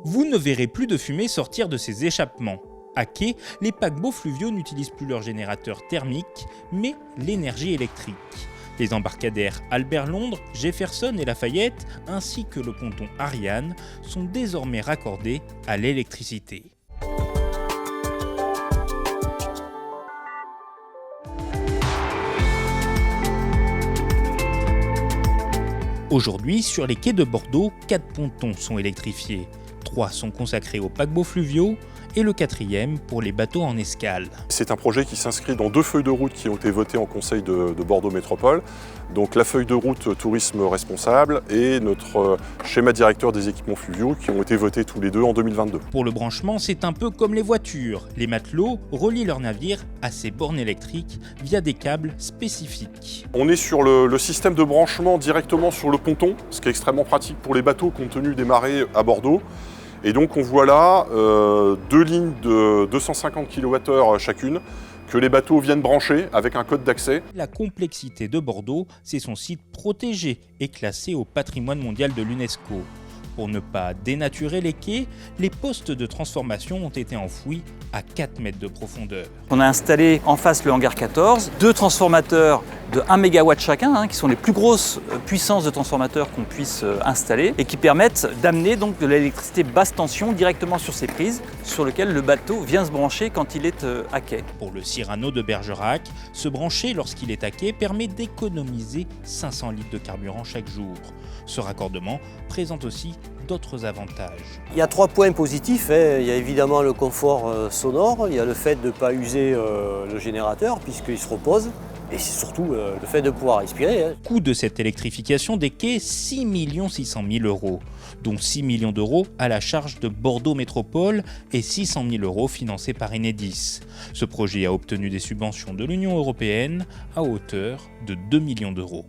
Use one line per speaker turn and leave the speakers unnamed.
Vous ne verrez plus de fumée sortir de ces échappements. À quai, les paquebots fluviaux n'utilisent plus leur générateur thermique, mais l'énergie électrique. Les embarcadères Albert-Londres, Jefferson et Lafayette, ainsi que le ponton Ariane, sont désormais raccordés à l'électricité. Aujourd'hui, sur les quais de Bordeaux, 4 pontons sont électrifiés. 3 sont consacrés aux paquebots fluviaux et le 4e pour les bateaux en escale.
C'est un projet qui s'inscrit dans 2 feuilles de route qui ont été votées en conseil de Bordeaux Métropole. Donc la feuille de route tourisme responsable et notre schéma directeur des équipements fluviaux qui ont été votés tous les deux en 2022.
Pour le branchement, c'est un peu comme les voitures. Les matelots relient leur navire à ces bornes électriques via des câbles spécifiques.
On est sur le système de branchement directement sur le ponton, ce qui est extrêmement pratique pour les bateaux compte tenu des marées à Bordeaux. Et donc on voit là 2 lignes de 250 kWh chacune que les bateaux viennent brancher avec un code d'accès.
La complexité de Bordeaux, c'est son site protégé et classé au patrimoine mondial de l'UNESCO. Pour ne pas dénaturer les quais, les postes de transformation ont été enfouis à 4 mètres de profondeur.
On a installé en face le hangar 14, 2 transformateurs de 1 MW chacun, qui sont les plus grosses puissances de transformateurs qu'on puisse installer et qui permettent d'amener donc de l'électricité basse tension directement sur ces prises sur lesquelles le bateau vient se brancher quand il est à quai.
Pour le Cyrano de Bergerac, se brancher lorsqu'il est à quai permet d'économiser 500 litres de carburant chaque jour. Ce raccordement présente aussi d'autres avantages.
Il y a 3 points positifs. Il y a évidemment le confort sonore, il y a le fait de ne pas user le générateur puisqu'il se repose. Et c'est surtout le fait de pouvoir respirer.
Coût de cette électrification des quais, 6 600 000 €, dont 6 millions d'euros à la charge de Bordeaux Métropole et 600 000 € financés par Enedis. Ce projet a obtenu des subventions de l'Union européenne à hauteur de 2 millions d'euros.